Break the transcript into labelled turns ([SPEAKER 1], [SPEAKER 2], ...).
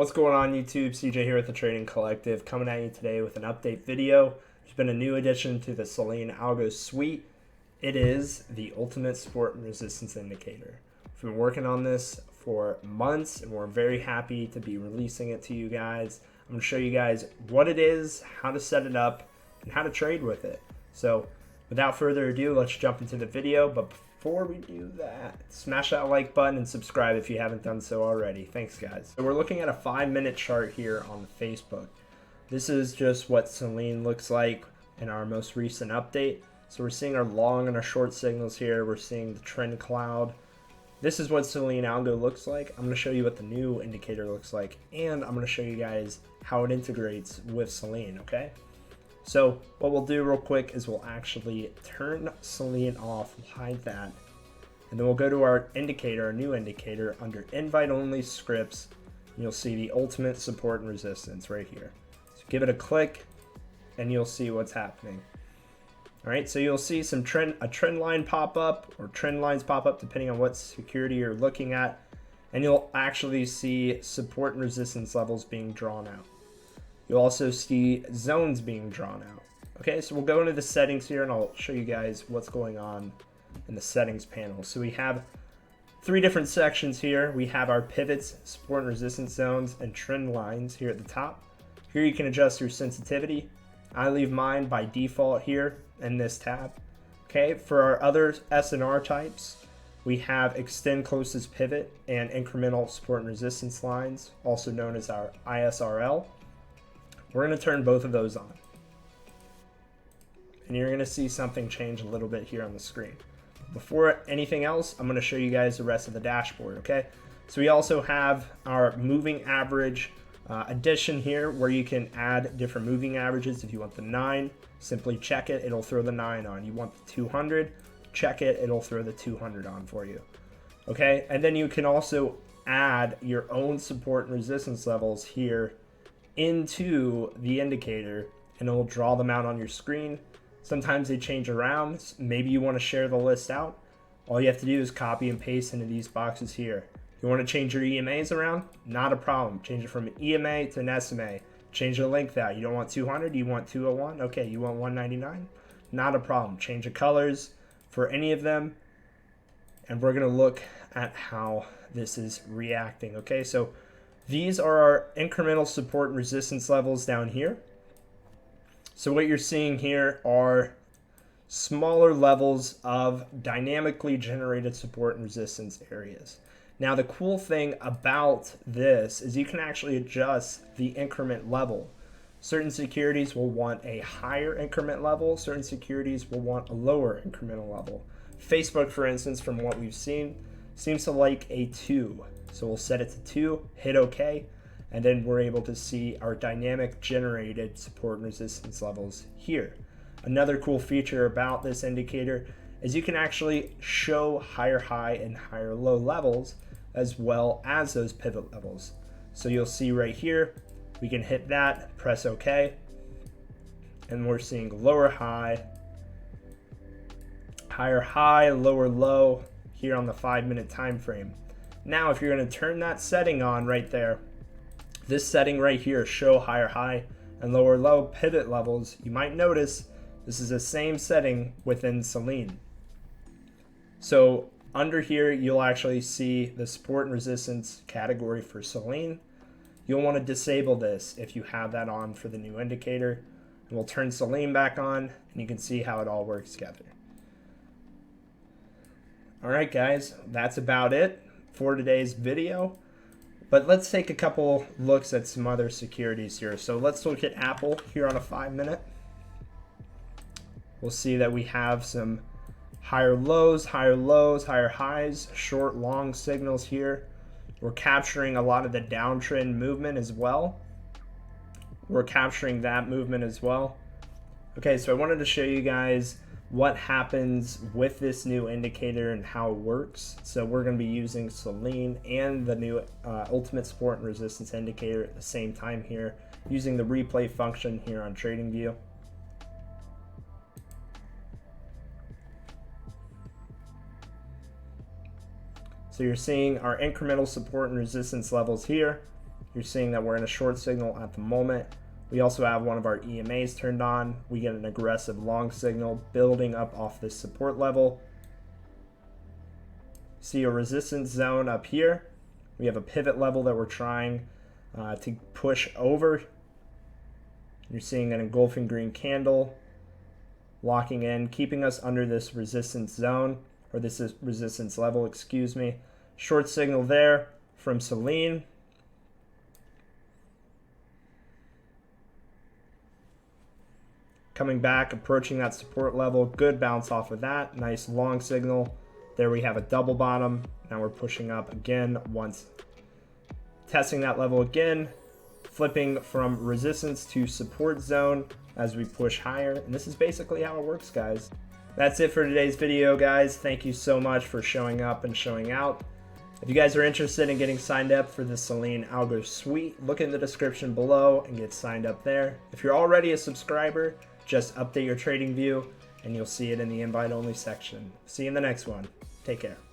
[SPEAKER 1] What's going on YouTube? CJ here with the Trading Collective, coming at you today with an update video. There's been a new addition to the Selene Algo suite. It is the Ultimate Support and Resistance Indicator. We've been working on this for months and we're very happy to be releasing it to you guys. I'm going to show you guys what it is, how to set it up, and how to trade with it. So without further ado, let's jump into the video. But before we do that, smash that like button and subscribe if you haven't done so already. Thanks, guys. So we're looking at a 5-minute chart here on Facebook. This is just what Selene looks like in our most recent update. So we're seeing our long and our short signals here. We're seeing the trend cloud. This is what Selene Algo looks like. I'm going to show you what the new indicator looks like, and I'm going to show you guys how it integrates with Selene, okay? So what we'll do real quick is we'll actually turn Selene off, we'll hide that, and then we'll go to our indicator, our new indicator, under invite only scripts, and you'll see the ultimate support and resistance right here. So give it a click and you'll see what's happening. All right, so you'll see a trend line pop up, or trend lines pop up depending on what security you're looking at, and you'll actually see support and resistance levels being drawn out. You'll also see zones being drawn out. Okay, so we'll go into the settings here and I'll show you guys what's going on in the settings panel. So we have 3 different sections here. We have our pivots, support and resistance zones, and trend lines here at the top. Here you can adjust your sensitivity. I leave mine by default here in this tab. Okay, for our other S&R types, we have extend closest pivot and incremental support and resistance lines, also known as our ISRL. We're going to turn both of those on. And you're going to see something change a little bit here on the screen. Before anything else, I'm going to show you guys the rest of the dashboard, okay? So we also have our moving average addition here, where you can add different moving averages. If you want the 9, simply check it, it'll throw the 9 on. You want the 200, check it, it'll throw the 200 on for you. Okay, and then you can also add your own support and resistance levels here into the indicator, and it will draw them out on your screen. Sometimes they change around. Maybe you want to share the list out. All you have to do is copy and paste into these boxes here. You want to change your EMAs around? Not a problem. Change it from an EMA to an SMA. Change the length out. You don't want 200, you want 201. Okay, you want 199? Not a problem. Change the colors for any of them, and we're going to look at how this is reacting. Okay, so these are our incremental support and resistance levels down here. So what you're seeing here are smaller levels of dynamically generated support and resistance areas. Now the cool thing about this is you can actually adjust the increment level. Certain securities will want a higher increment level, certain securities will want a lower incremental level. Facebook, for instance, from what we've seen, seems to like a 2. So we'll set it to 2, hit OK, and then we're able to see our dynamic generated support and resistance levels here. Another cool feature about this indicator is you can actually show higher high and higher low levels as well as those pivot levels. So you'll see right here, we can hit that, press OK, and we're seeing lower high, higher high, lower low here on the 5-minute time frame. Now, if you're going to turn that setting on right there, this setting right here, show higher high and lower low pivot levels, you might notice this is the same setting within Selene. So under here, you'll actually see the support and resistance category for Selene. You'll want to disable this if you have that on for the new indicator. And we'll turn Selene back on, and you can see how it all works together. All right, guys, that's about it for today's video, but let's take a couple looks at some other securities here. So let's look at Apple here on a 5-minute. We'll see that we have some higher lows, higher highs, short, long signals here. We're capturing a lot of the downtrend movement as well. We're capturing that movement as well. Okay, so I wanted to show you guys what happens with this new indicator and how it works. So we're going to be using Selene and the new Ultimate Support and Resistance Indicator at the same time here, using the replay function here on TradingView. So you're seeing our incremental support and resistance levels here. You're seeing that we're in a short signal at the moment. We also have one of our EMAs turned on. We get an aggressive long signal building up off this support level. See a resistance zone up here. We have a pivot level that we're trying to push over. You're seeing an engulfing green candle locking in, keeping us under this resistance zone, or this is resistance level, excuse me. Short signal there from Selene. Coming back, approaching that support level, good bounce off of that, nice long signal. There we have a double bottom. Now we're pushing up again once. Testing that level again, flipping from resistance to support zone as we push higher. And this is basically how it works, guys. That's it for today's video, guys. Thank you so much for showing up and showing out. If you guys are interested in getting signed up for the Selene Algo Suite, look in the description below and get signed up there. If you're already a subscriber, just update your trading view and you'll see it in the invite only section. See you in the next one. Take care.